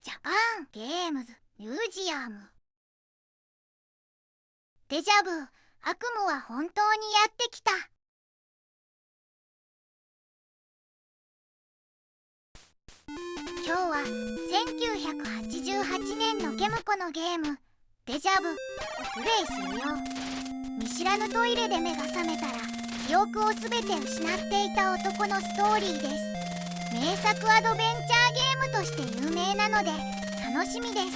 ジャパンゲームズミュージアム。デジャブ、悪夢は本当にやってきた。今日は1988年のゲムコのゲームデジャブをプレイするよ。見知らぬトイレで目が覚めたら記憶をすべて失っていた男のストーリーです。名作アドベンチャーゲームとして有名なので楽しみです。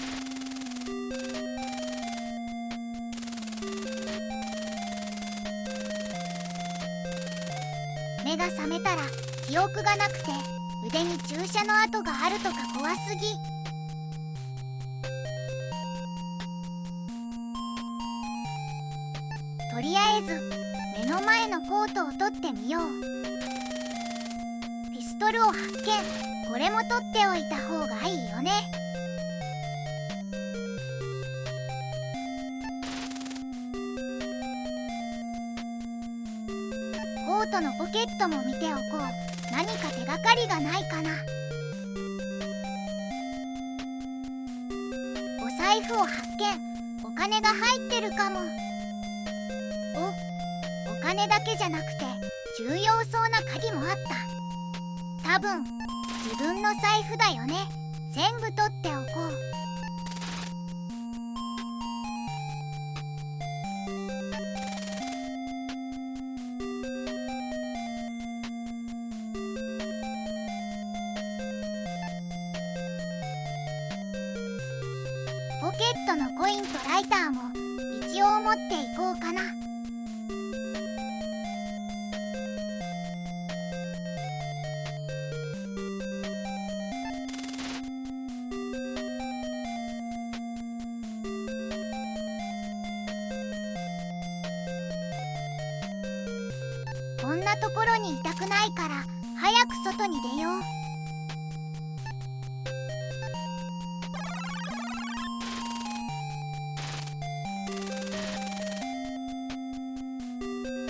目が覚めたら記憶がなくて腕に注射の跡があるとか怖すぎ。とりあえず目の前のコートを取ってみよう。ピストルを発見。これも取っておいた方がいいよね。コートのポケットも見ておこう。何か手がかりがないかな。お財布を発見。お金が入ってるかも。お金だけじゃなくて重要そうな鍵もあった。多分自分の財布だよね。全部取っておこう。ポケットのコインとライターも一応持っていこうかな。こんなところにいたくないから早く外に出よう。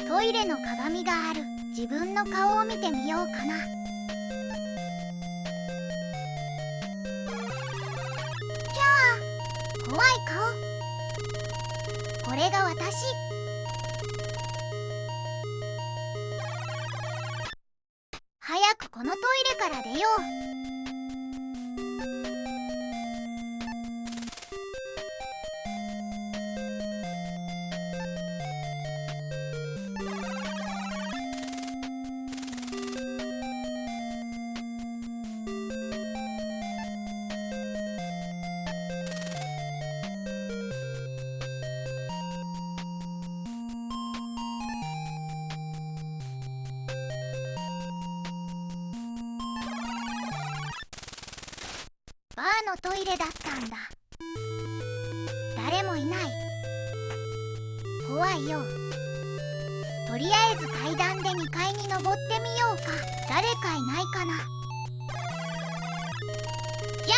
トイレの鏡がある。自分の顔を見てみようかな。キャー、怖い顔。これが私。早くこのトイレから出よう。バーのトイレだったんだ。誰もいない。怖いよ。とりあえず階段で2階に登ってみようか。誰かいないかな。や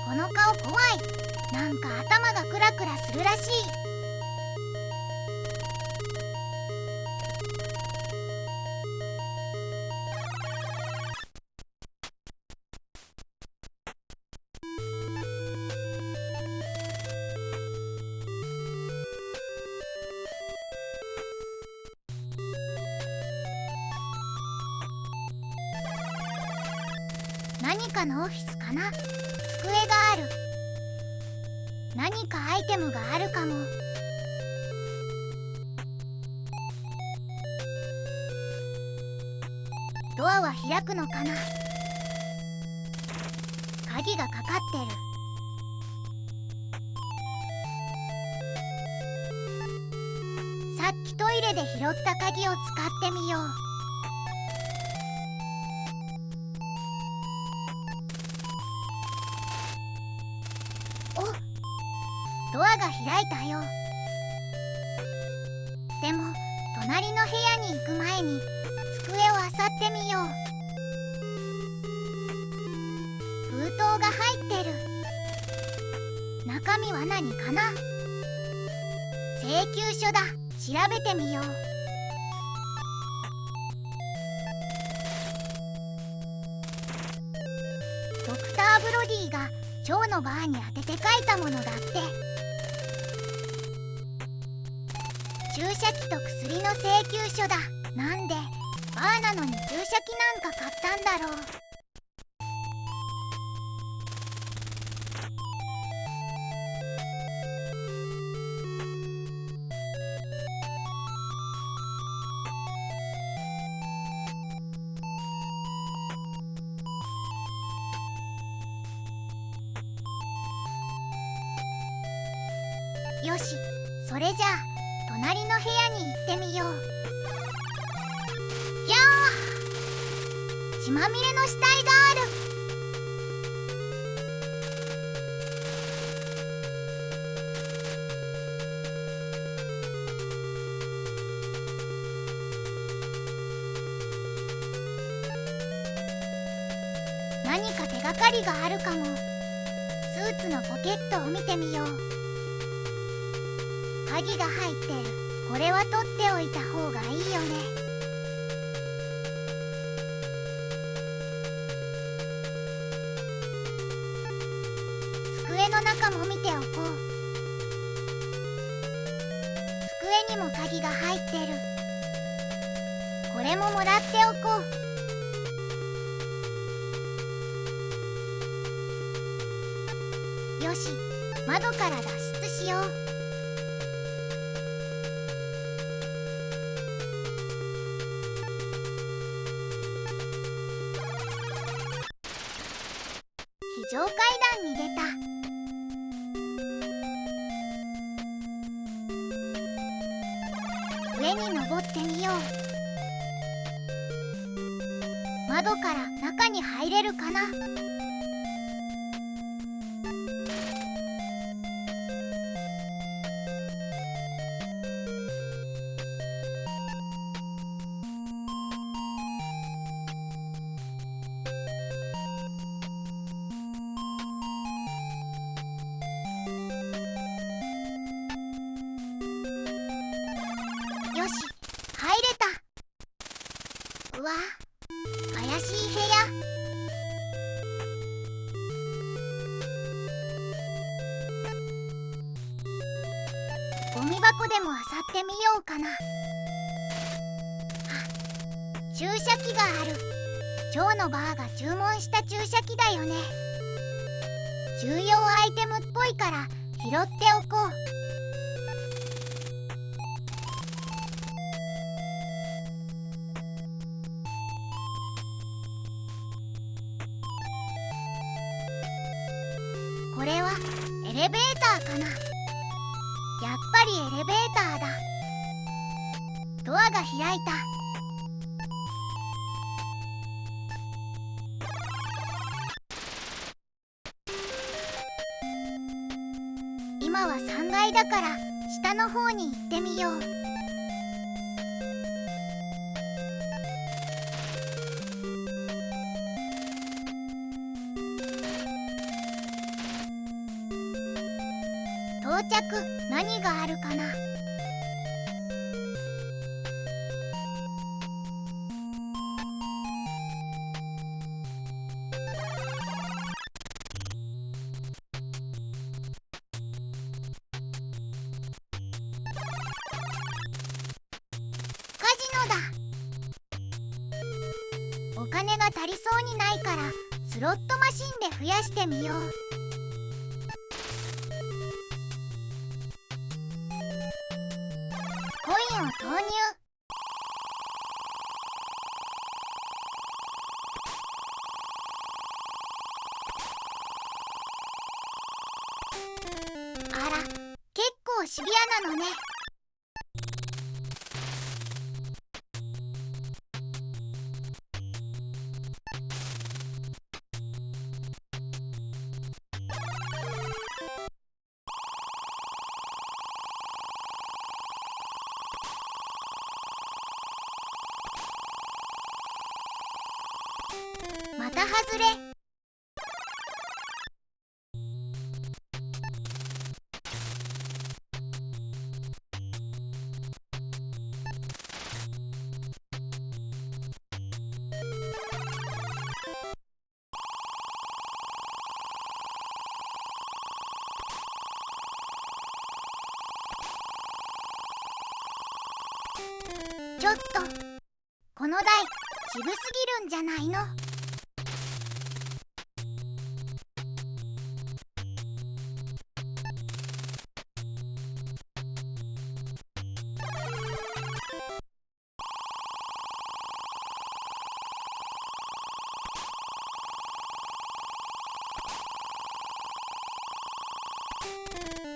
ー、この顔怖い。なんか頭がクラクラするらしい。何かのオフィスかな。机がある。何かアイテムがあるかも。ドアは開くのかな。鍵がかかってる。さっきトイレで拾った鍵を使ってみよう。ドアが開いたよ。でも隣の部屋に行く前に机を漁ってみよう。封筒が入ってる。中身は何かな。請求書だ。調べてみよう。ドクター・ブロディが蝶のバーに当てて書いたものだって。注射器と薬の請求書だ。なんでバーなのに注射器なんか買ったんだろう。よし、それじゃあ隣の部屋に行ってみよう。やあ、血まみれの死体がある。何か手がかりがあるかも。スーツのポケットを見てみよう。鍵が入ってる。これは取っておいた方がいいよね。机の中も見ておこう。机にも鍵が入ってる。これももらっておこう。よし、窓から脱出しよう。非常階段に出た。上に登ってみよう。窓から中に入れるかな。よし、入れた。うわ、怪しい部屋。ゴミ箱でも漁ってみようかな。注射器がある。蝶のバーが注文した注射器だよね。重要アイテムっぽいから拾っておこう。これはエレベーターかな。やっぱりエレベーターだ。ドアが開いた。今は3階だから下の方に行ってみよう。到着。何があるかな。カジノだ。お金が足りそうにないからスロットマシンで増やしてみよう。コインを投入。あら、結構シビアなのね。また外れ。ちょっとこの台渋すぎるんじゃないの？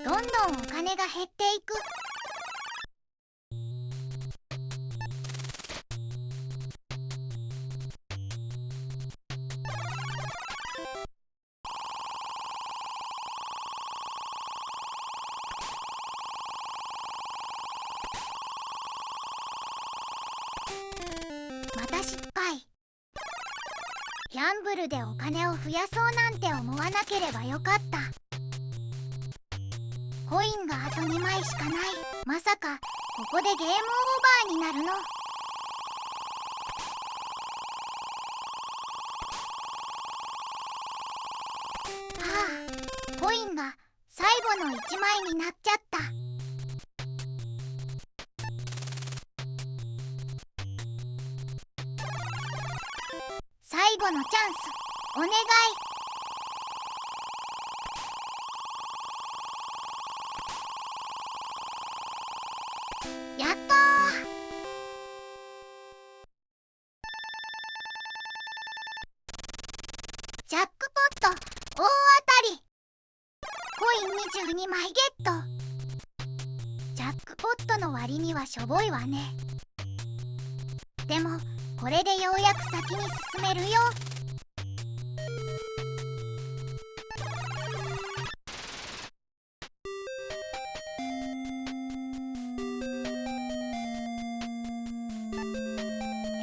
どんどんお金が減っていく。また失敗。ギャンブルでお金を増やそうなんて思わなければよかった。コインがあと2枚しかない。まさかここでゲームオーバーになるの？はあ、コインが最後の1枚になっちゃった。最後のチャンスお願い。やったー。ジャックポット大当たり。コイン22枚ゲット。ジャックポットの割にはしょぼいわね。でもこれでようやく先に進めるよ。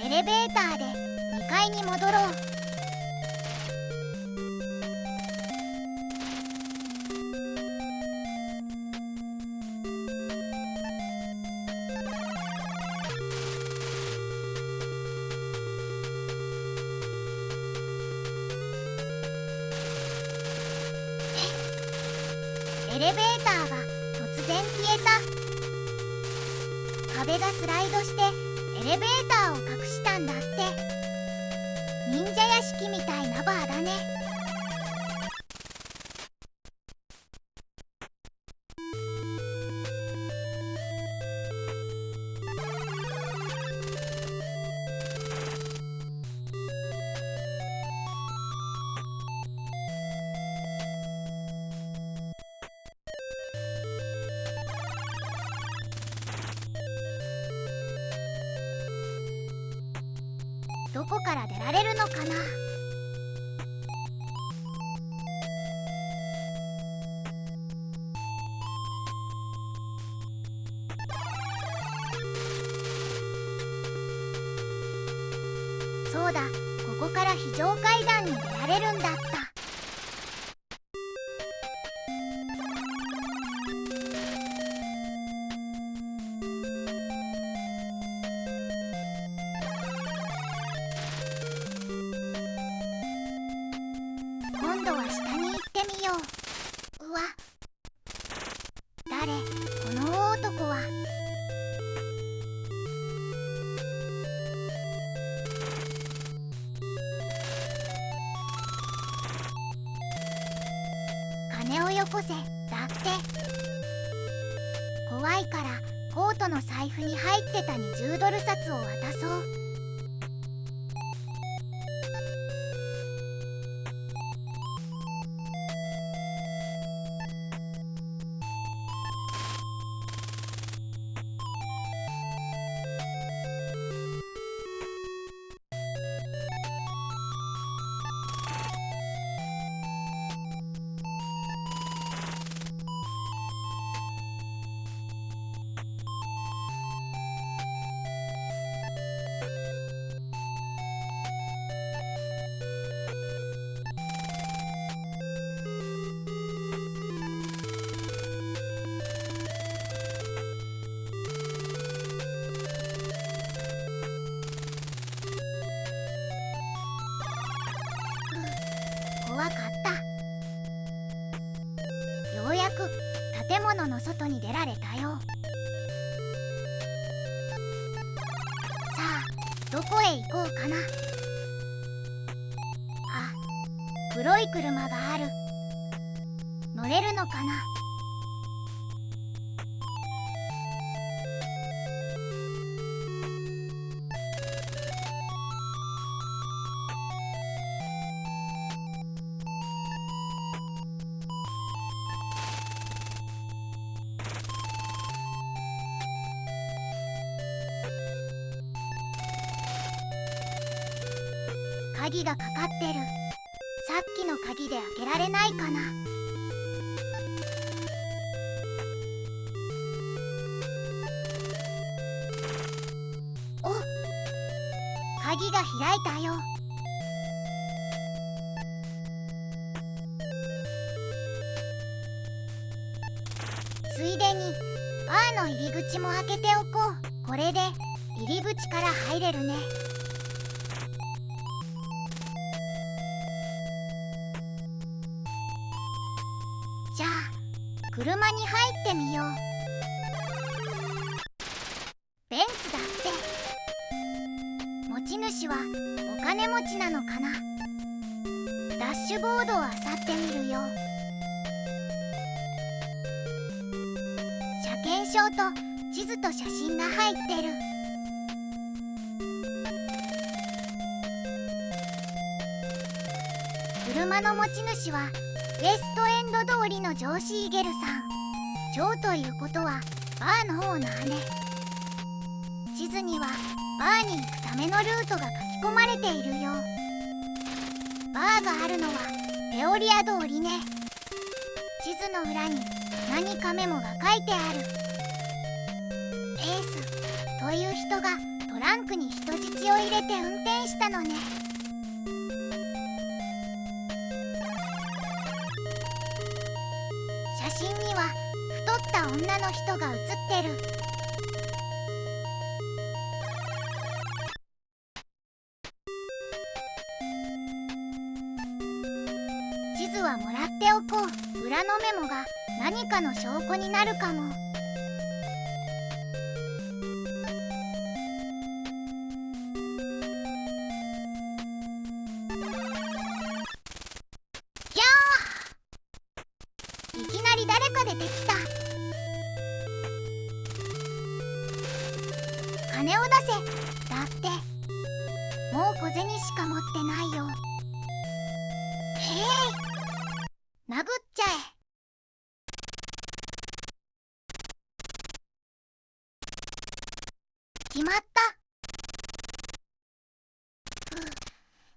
エレベーターで2階に戻ろう。エレベーターが突然消えた。壁がスライドしてエレベーターを隠したんだって。忍者屋敷みたいなバーだね。どこから出られるのかな。そうだ、ここから非常階段に出られるんだった。今度は下に行ってみよう。うわ、誰？この大男は。金をよこせ、だって。怖いからコートの財布に入ってた20ドル札を渡そう。怖かった。ようやく建物の外に出られたよ。行こうかな。あ、黒い車がある。乗れるのかな。鍵がかかってる。さっきの鍵で開けられないかな。お、鍵が開いたよ。ついでにバーの入り口も開けておこう。これで入り口から入れるね。じゃあ車に入ってみよう。ベンツだって。持ち主はお金持ちなのかな。ダッシュボードを漁ってみるよ。車検証と地図と写真が入ってる。車の持ち主はウエストエンド通りのジョーシーゲルさん。ジョーということはバーのオーナーね。地図にはバーに行くためのルートが書き込まれているよ。バーがあるのはペオリア通りね。地図の裏に何かメモが書いてある。エースという人がトランクに人質を入れて運転したのね。写真には太った女の人が写ってる。地図はもらっておこう。裏のメモが何かの証拠になるかも。やー！いきなり誰か出てきた。金を出せ。だってもう小銭しか持ってないよ。へい、殴っちゃえ。決まった。ふう、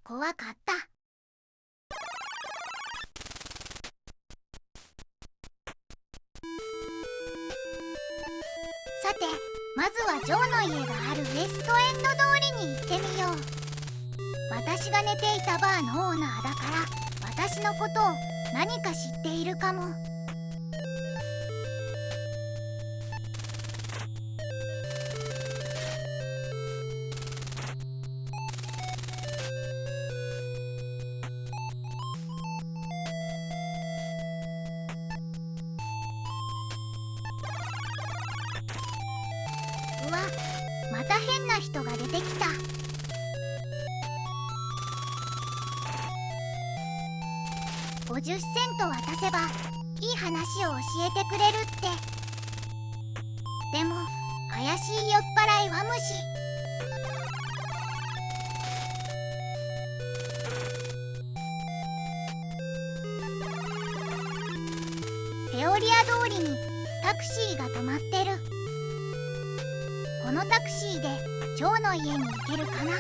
怖かった。さて、まずはジョーの家があるウエストエンド通りに行ってみよう。私が寝ていたバーのオーナーだから私のことを何か知っているかも。うわ、また変な人が出てきた。50セント渡せばいい話を教えてくれるって。でも怪しい酔っ払いは無視。ペオリア通りにタクシーが止まってる。このタクシーでジョーの家に行けるかな。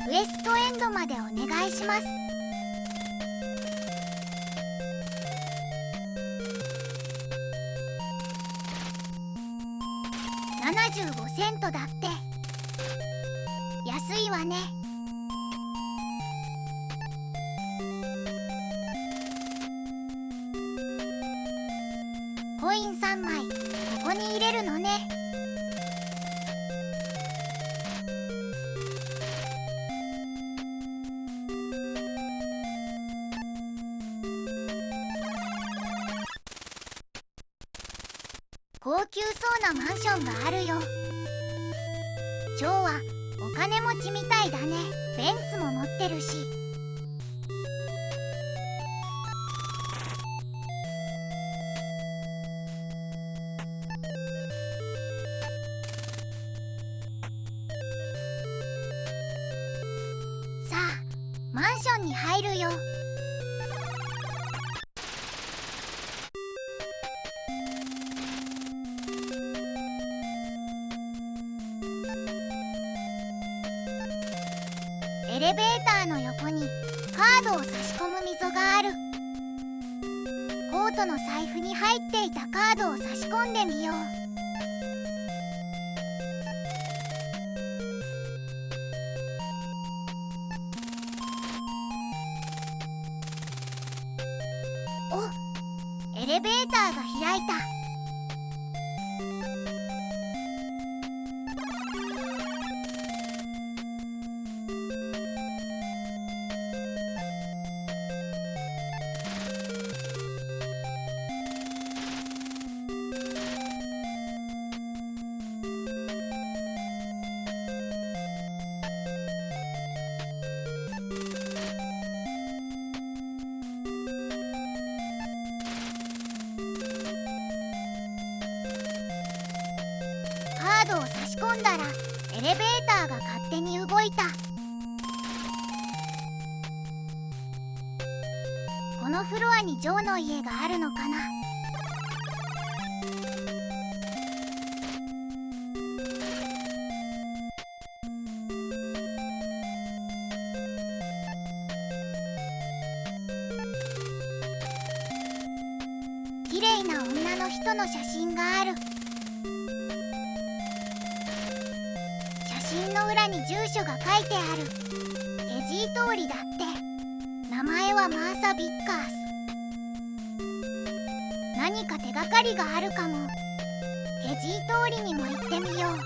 ウエストエンドまでお願いします。75セントだって。安いわね。コイン3枚ここに入れるのね。級そうなマンションがあるよ。ジョーはお金持ちみたいだね。ベンツも持ってるし。さあマンションに入るよ。エレベーターの横にカードを差し込む溝がある。コートの財布に入っていたカードを差し込んでみよう。お、エレベーターが開いた。カードを差し込んだらエレベーターが勝手に動いた。このフロアにジョーの家があるのかな。綺麗な女の人の写真がある。写真の裏に住所が書いてある。ケジー通りだって。名前はマーサ・ビッカース。何か手がかりがあるかも。ケジー通りにも行ってみよう。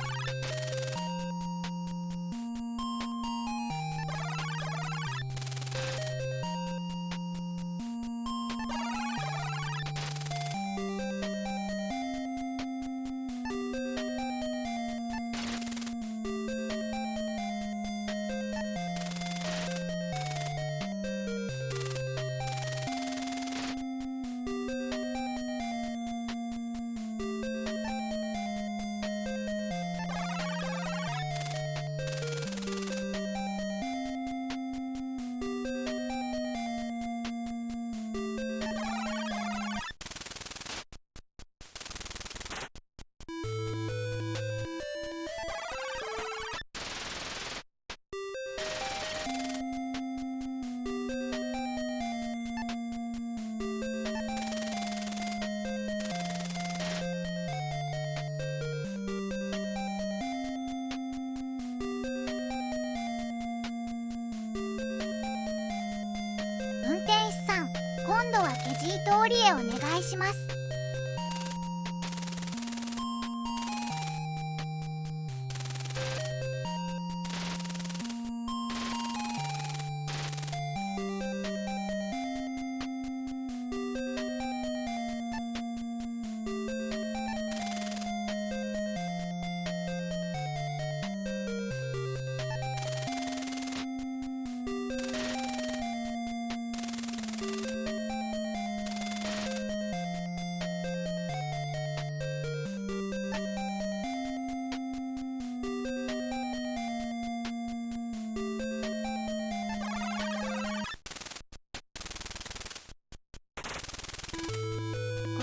運転手さん、今度はケジー通りへお願いします。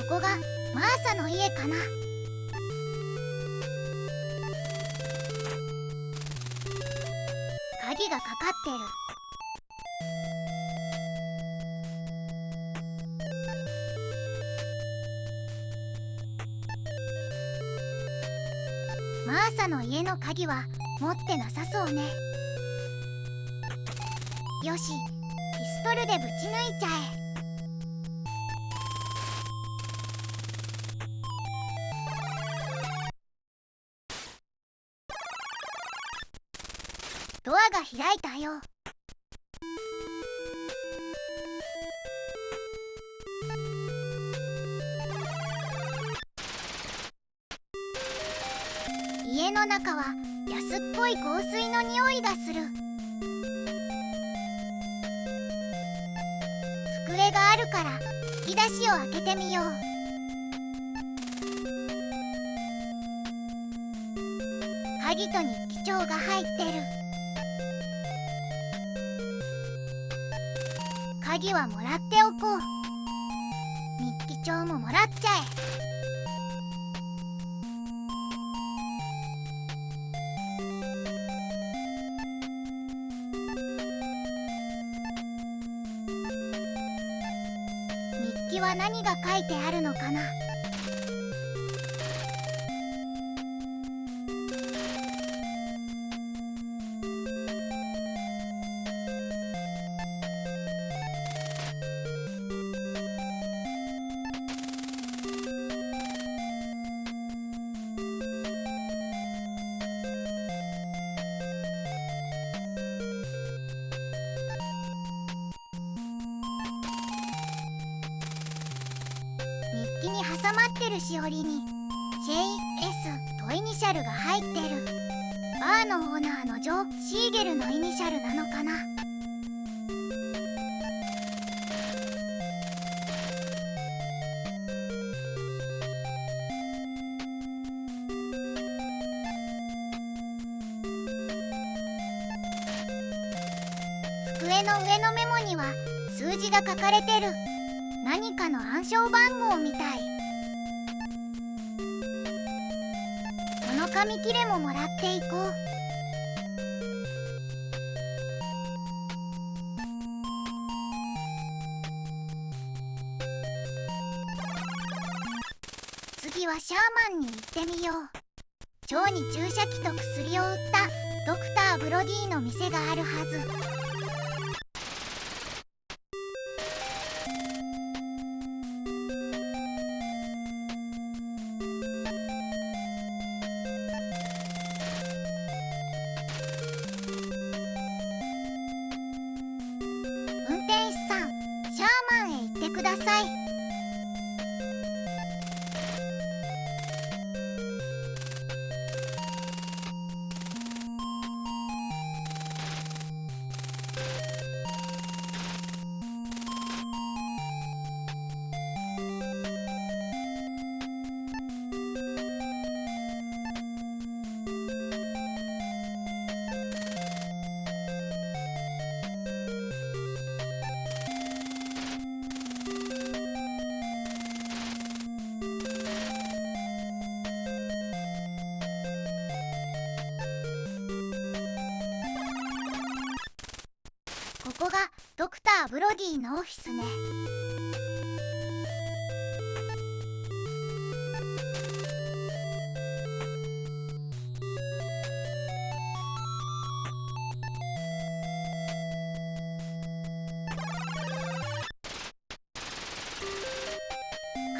ここがマーサの家かな。鍵がかかってる。マーサの家の鍵は持ってなさそうね。よし、ピストルでぶち抜いちゃえ。ドアが開いたよ。の中は安っぽい香水の匂いがする。机があるから引き出しを開けてみよう。鍵と日記帳が入ってる。鍵はもらっておこう。日記帳ももらっちゃえ。日記は何が書いてあるのかな。日記に挟まってるしおりに JS とイニシャルが入ってる。バーのオーナーのジョー・シーゲルのイニシャルなのかな。机の上のメモには数字が書かれてる。何かの暗証番号みたい。この紙切れももらっていこう。次はシャーマンに行ってみよう。腸に注射器と薬を売ったドクター・ブロディの店があるはず。運転手さん、シャーマンへ行ってください。ここがドクター・ブロディのオフィスね。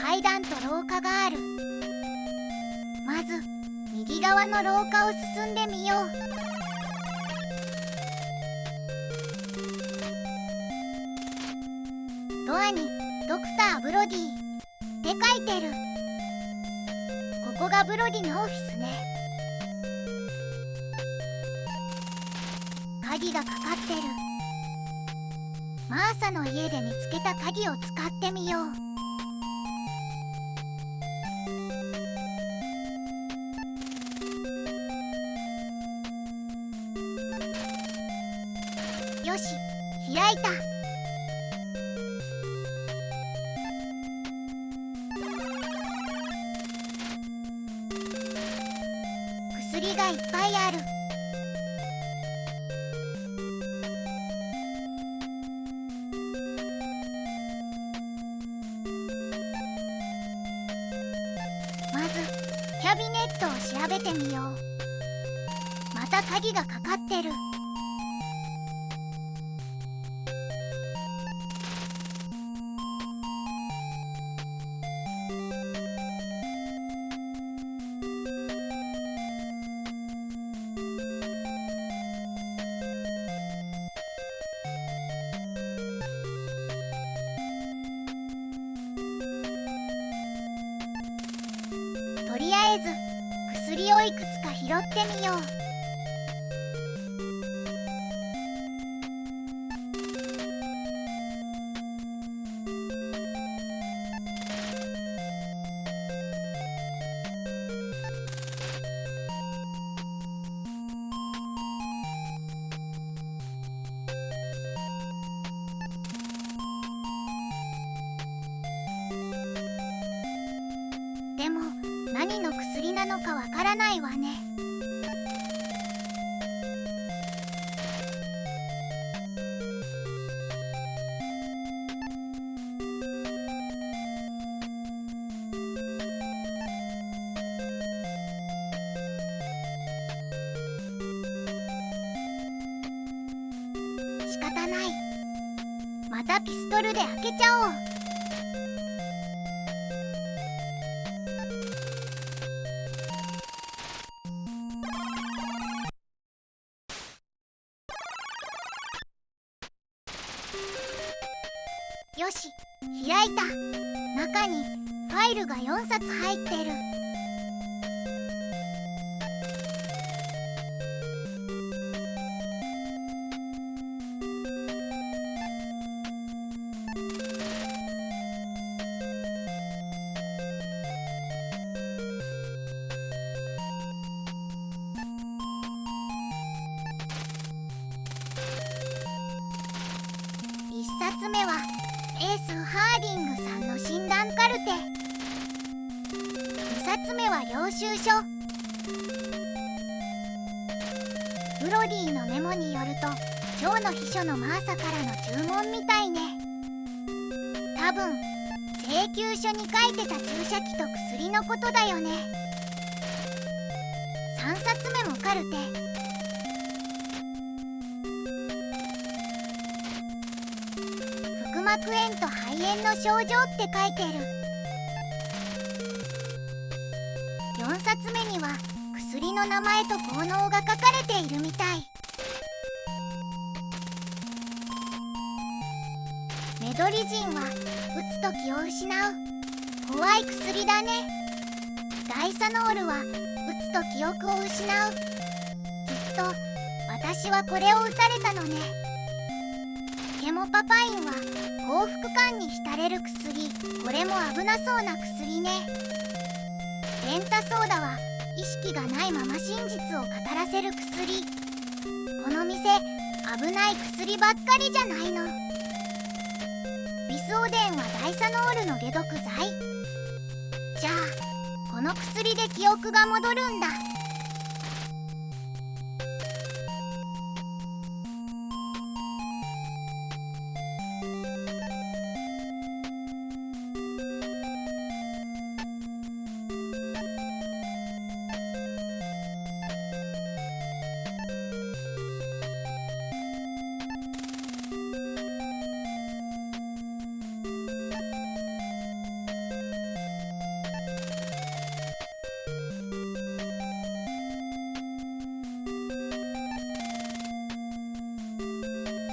階段と廊下がある。まず右側の廊下を進んでみよう。ドアにドクター・ブロディって書いてる。ここがブロディのオフィスね。鍵がかかってる。マーサの家で見つけた鍵を使ってみよう。よし、開いた。薬がいっぱいある。まずキャビネットを調べてみよう。また鍵がかかってる。とりあえず薬をいくつか拾ってみよう。でも何の薬なのかわからないわね。仕方ない。またピストルで開けちゃおう。よし、開いた。中にファイルが4冊入ってる。1冊目はエース・ハーディングさんの診断カルテ。2冊目は領収書。ブロディのメモによると、今日の秘書のマーサからの注文みたいね。多分請求書に書いてた注射器と薬のことだよね。3冊目もカルテ。腹膜炎と肺炎の症状って書いてる。4冊目には薬の名前と効能が書かれているみたい。メドリジンは打つと気を失う怖い薬だね。ダイサノールは打つと記憶を失う。きっと私はこれを打たれたのね。ケモパパインは幸福感に浸れる薬。これも危なそうな薬ね。ペンタソーダは意識がないまま真実を語らせる薬。この店危ない薬ばっかりじゃないの。ビスオデンはダイサノールの解毒剤。じゃあこの薬で記憶が戻るんだ。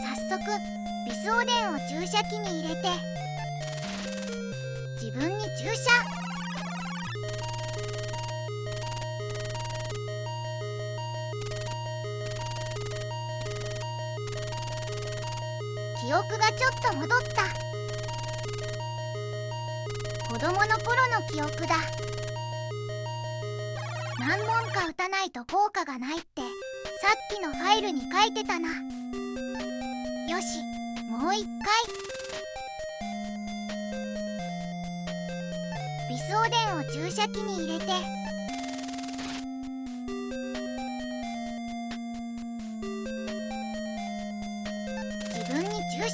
早速ビスオデンを注射器に入れて自分に注射。記憶がちょっと戻った。子供の頃の記憶だ。何問か打たないと効果がないってさっきのファイルに書いてたな。よし、もう一回。ビスオデンを注射器に入れて自分に注射。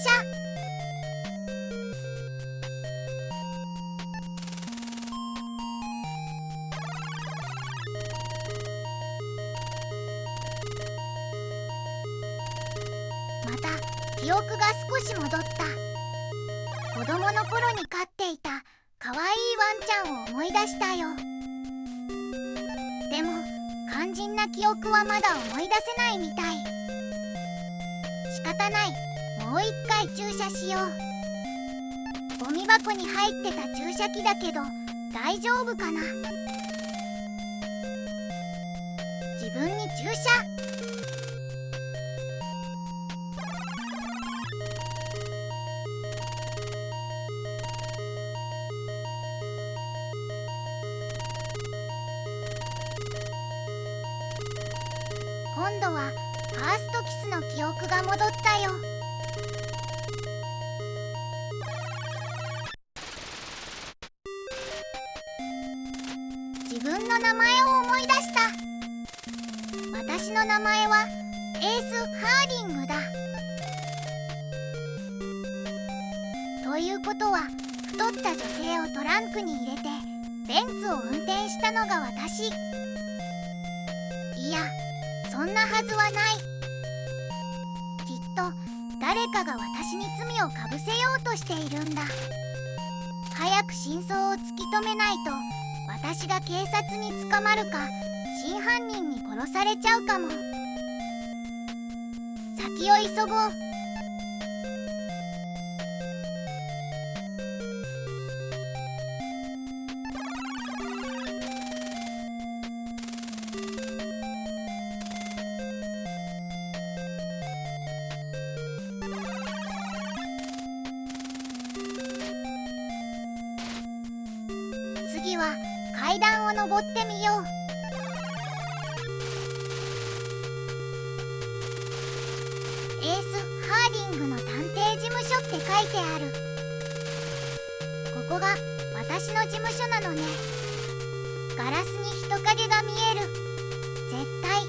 また記憶が少し戻った。子供の頃に飼っていたかわいいワンちゃんを思い出したよ。でも肝心な記憶はまだ思い出せないみたい。仕方ない。もう一回注射しよう。ゴミ箱に入ってた注射器だけど大丈夫かな。分に注射。今度はファーストキスの記憶が戻ったよ。自分の名前を思い出した。私の名前はエース・ハーリングだ。ということは、太った女性をトランクに入れてベンツを運転したのが私。いや、そんなはずはない。きっと誰かが私に罪をかぶせようとしているんだ。早く真相を突き止めないと、私が警察に捕まるか、真犯人に殺されちゃうかも。先を急ごう。次は階段を登ってみよう。エース・ハーリングの探偵事務所って書いてある。ここが私の事務所なのね。ガラスに人影が見える。絶対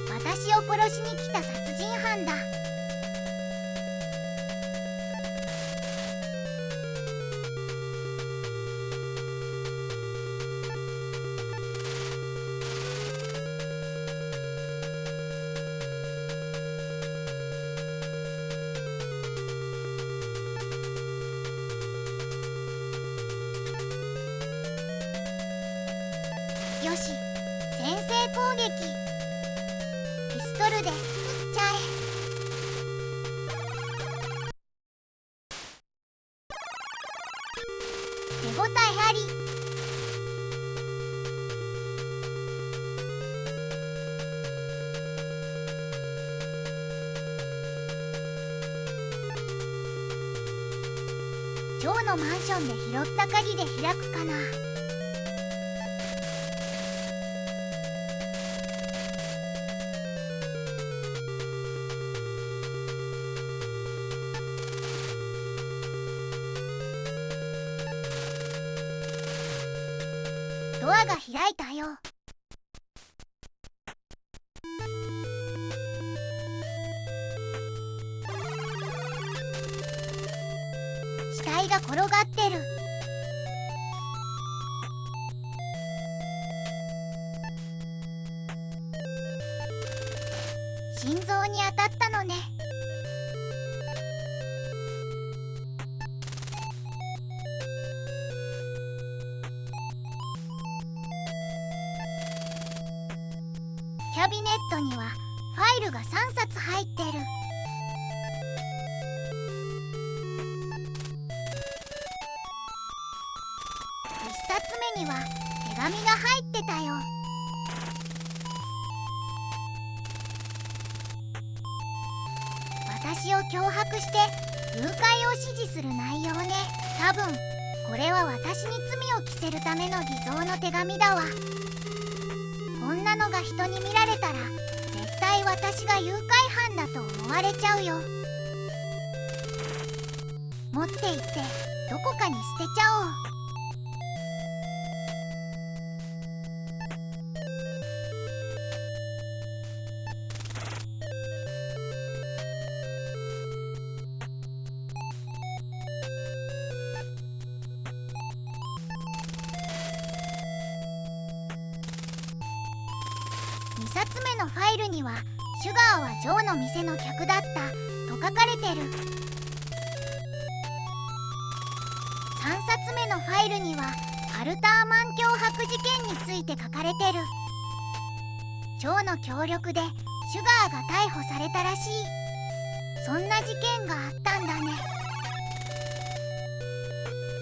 私を殺しに来た殺人犯だ。よし、先制攻撃。ピストルで撃っちゃえ。手応えあり。ジョーのマンションで拾った鍵で開くかな。ドアが開いたよ。死体が転がってる。心臓に当たったのね。キャビネットにはファイルが3冊入ってる。1冊目には手紙が入ってたよ。私を脅迫して誘拐を指示する内容ね。多分これは私に罪を着せるための偽造の手紙だわ。こんなのが人に見られたら絶対私が誘拐犯だと思われちゃうよ。持って行ってどこかに捨てちゃおう。2冊目のファイルにはシュガーはジョーの店の客だったと書かれてる。3冊目のファイルにはアルターマン脅迫事件について書かれてる。ジョーの協力でシュガーが逮捕されたらしい。そんな事件があったんだね。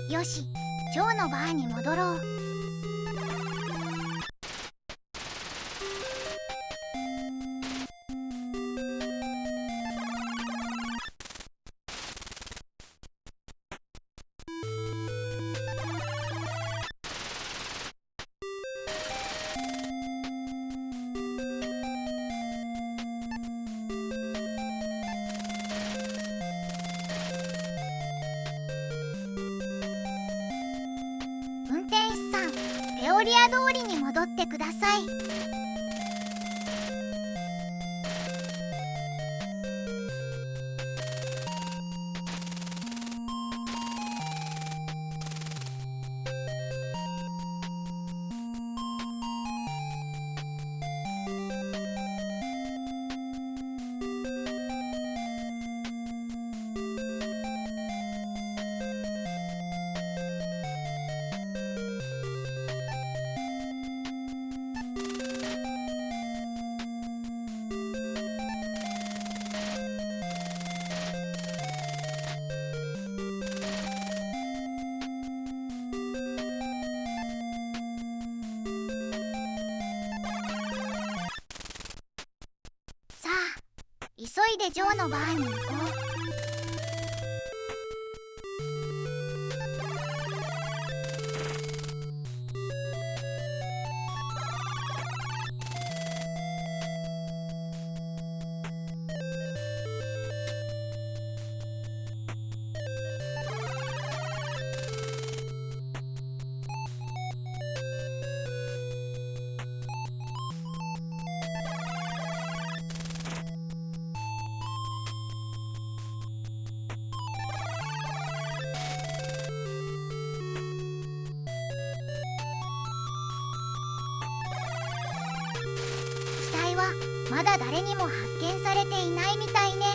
よし、ジョーのバーに戻ろう。トリア通りに戻ってください。急いでジョーのバーに行こう。まだ誰にも発見されていないみたいね。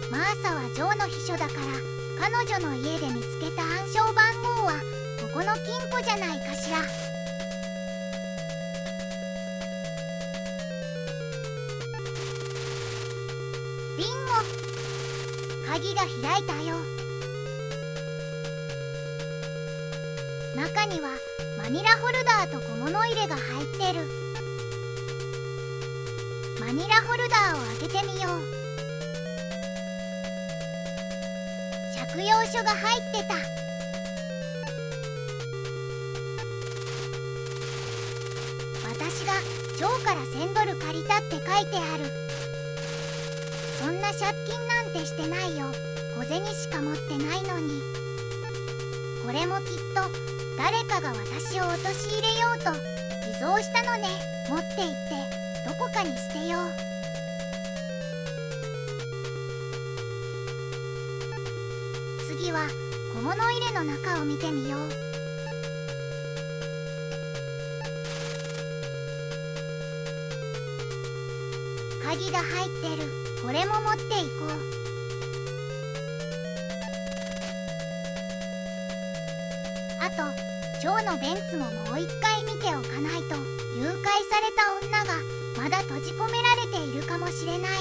マーサはジョーの秘書だから、彼女の家で見つけた暗証番号はここの金庫じゃないかしら。ビンゴ、鍵が開いたよ。中にはマニラホルダーと小物入れが入ってる。マニラホルダーを開けてみよう。借用書が入ってた。私がジョーから1000ドル借りたって書いてある。そんな借金なんてしてないよ。小銭しか持ってないのに。これもきっと誰かが私を陥れようと偽造したのね。持って行ってどこかに捨てよう。次は小物入れの中を見てみよう。鍵が入ってる。これも持っていこう。あとジョーのベンツももう一回見ておかないと。誘拐された女がまだ閉じ込められているかもしれない。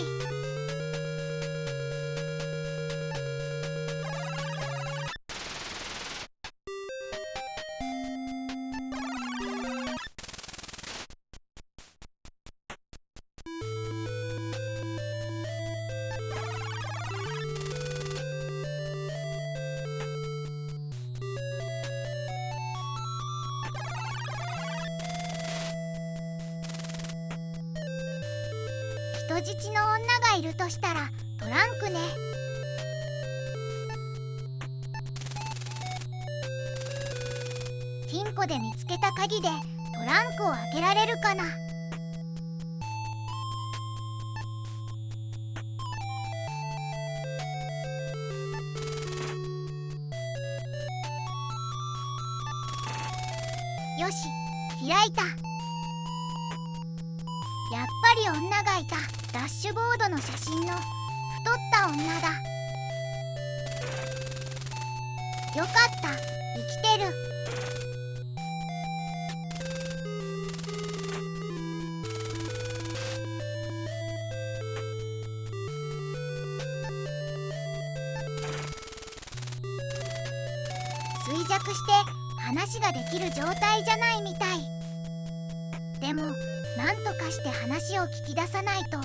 人質の女がいるとしたらトランクね。金庫で見つけた鍵でトランクを開けられるかな。よし、開いた。やっぱり女がいた。ダッシュボードの写真の太った女だ。よかった、生きてる。衰弱して話ができる状態じゃないみたい。でもなんとかして話を聞き出さないと。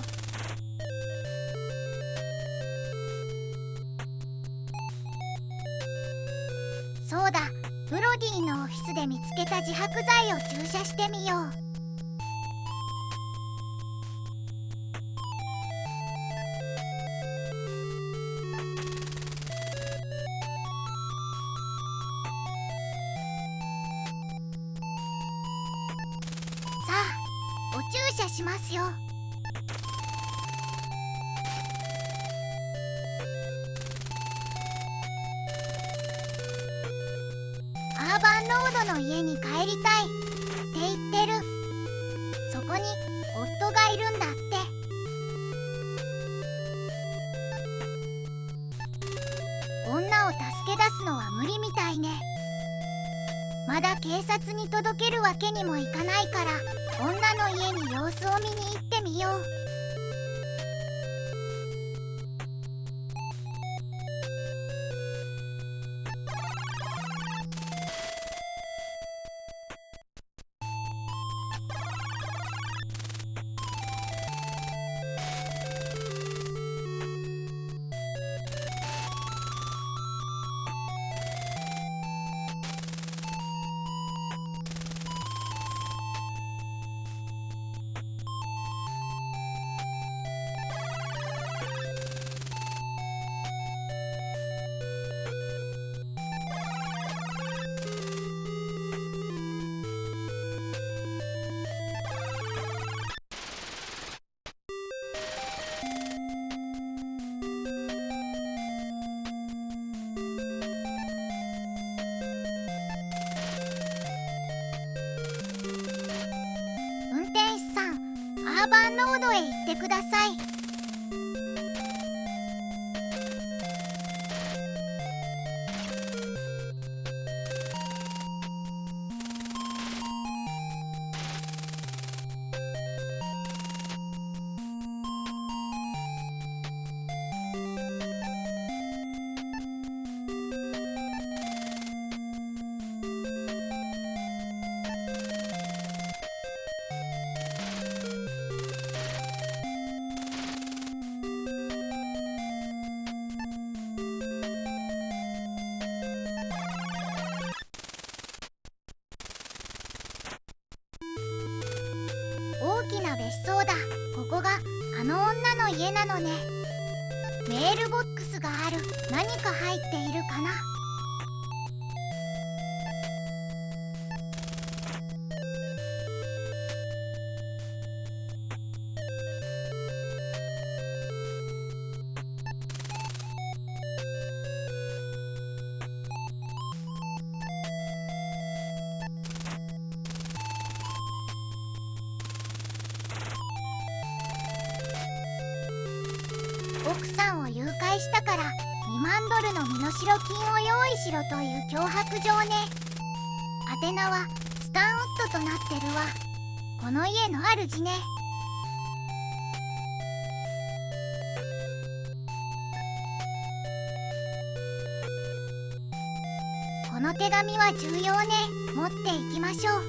そうだ、ブロディのオフィスで見つけた自白剤を注射してみよう。しますよ。アーバンロードの家に帰りたいって言ってる。そこに夫がいるんだって。女を助け出すのは無理みたいね。まだ警察に届けるわけにもいかないから、女の家に様子を見に行ってみよう。アーバンロードへ行ってください。大きな別荘だ。ここがあの女の家なのね。メールボックスがある。何か入っているかな。奥さんを誘拐したから2万ドルの身代金を用意しろという脅迫状ね。宛名はスタンウッドとなってるわ。この家の主ね。この手紙は重要ね。持っていきましょう。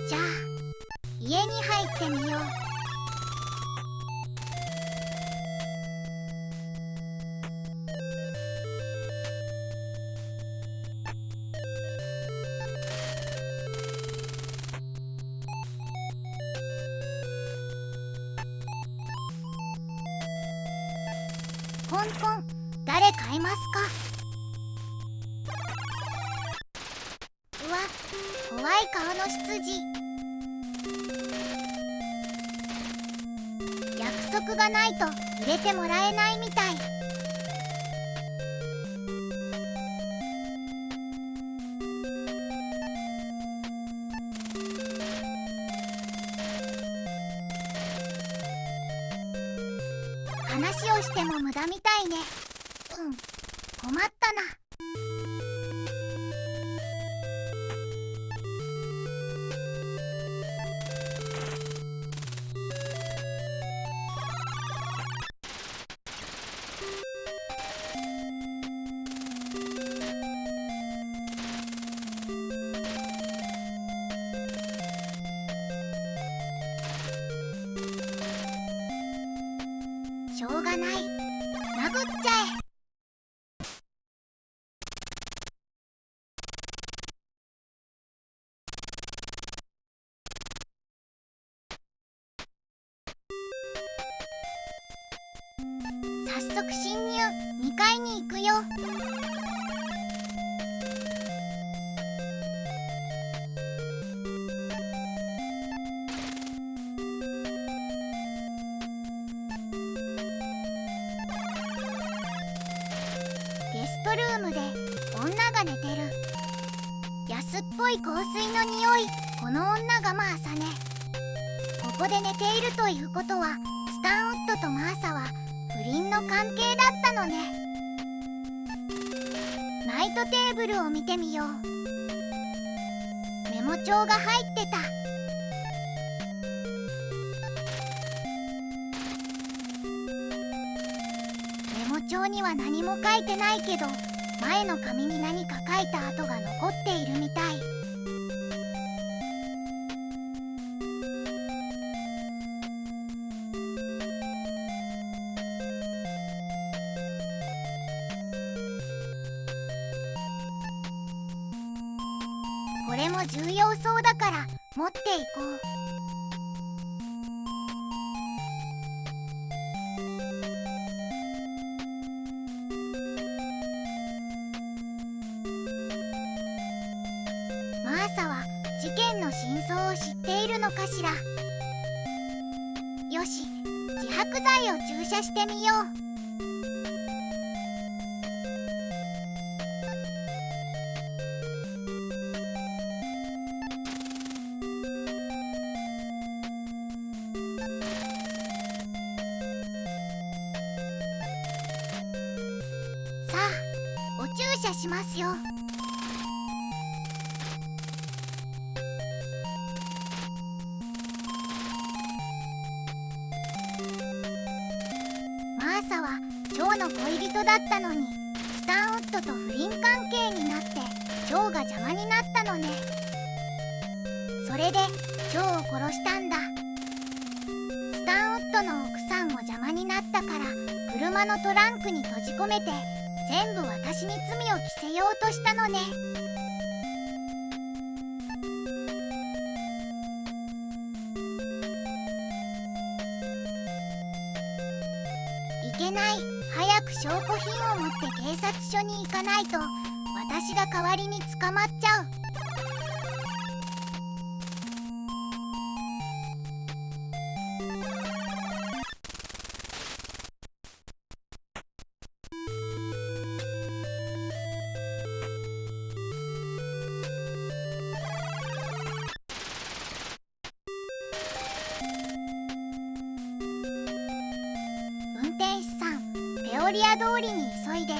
じゃあ家に入ってみよう。コンコン、誰かいますか？うわ、怖い顔の執事。約束がないと入れてもらえないみたい。話をしても無駄みたいね。困ったな。しょうがない。殴っちゃえ。早速侵入。2階に行くよ。い香水の匂い。この女がマーサね。ここで寝ているということはスタンウッドとマーサは不倫の関係だったのね。ナイトテーブルを見てみよう。メモ帳が入ってた。メモ帳には何も書いてないけど、前の紙に何か書いた跡が残っているみたい。これも重要そうだから持っていこう。マーサは事件の真相を知っているのかしら。よし、自白剤を注射してみよう。さあ、お注射しますよ。マーサはジョーの恋人だったのに、スタンウッドと不倫関係になってジョーが邪魔になったのね。それでジョーを殺したんだ。スタンウッドの奥さんも邪魔になったから車のトランクに閉じ込めて全部私に罪を着せようとしたのね。いけない。早く証拠品を持って警察署に行かないと私が代わりに捕まっちゃう。運転手さん、ペオリア通りに急いで。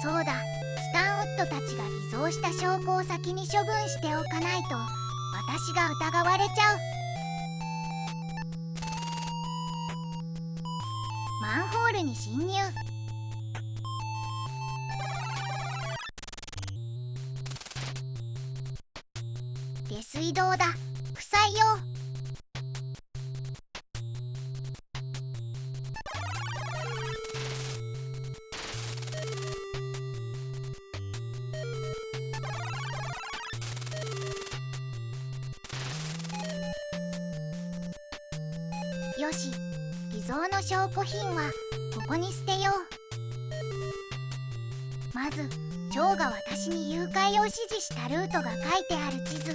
そうだ、スタンウッドたちが偽造した証拠を先に処分しておかないと私が疑われちゃう。マンホールに侵入。下水道だ。臭いよ。よし、偽造の証拠品はここに捨てよう。まずジョーが私に誘拐を指示したルートが書いてある地図。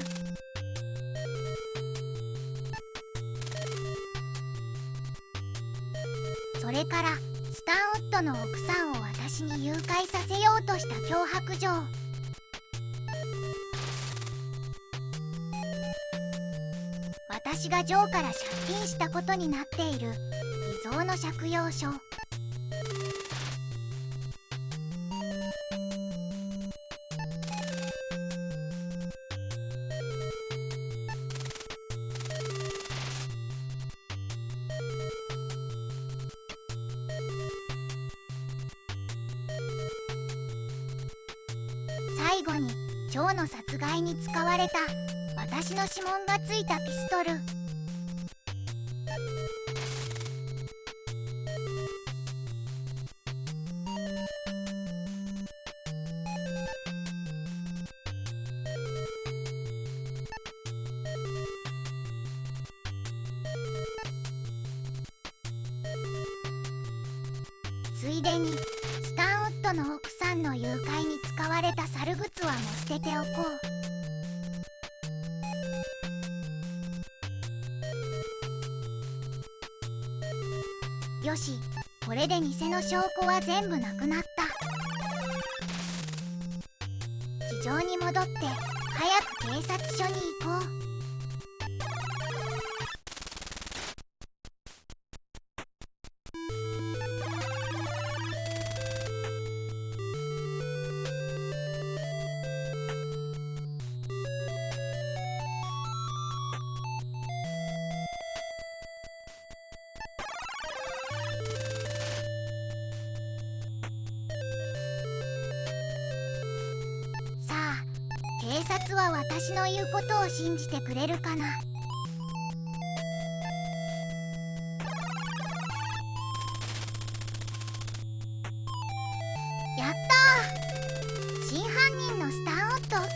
れからスタンウッドの奥さんを私に誘拐させようとした脅迫状。私がジョーから借金したことになっている偽造の借用書。最後にジョーの殺害に使われた私の指紋がついたピストル。ついでにスタンウッドの奥さんの誘拐に使われた猿グツワも捨てておこう。よし、これで偽の証拠は全部なくなった。地上に戻って早く警察署に行こう。警察は私の言うことを信じてくれるかな。やったー！真犯人のスタンウッドを逮捕。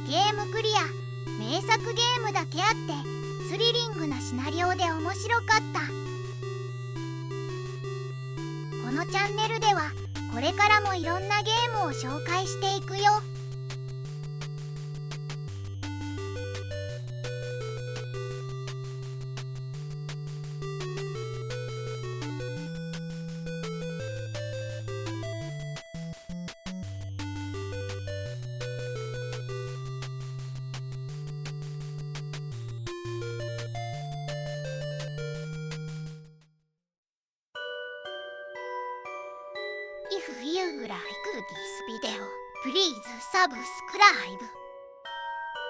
ゲームクリア。名作ゲームだけあってスリリングなシナリオで面白かった。このチャンネルではこれからもいろんなゲームを紹介していくよ。If you like this video, please subscribe.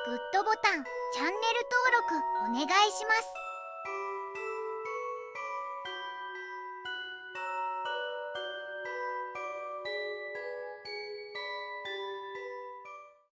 グッドボタン、チャンネル登録お願いします。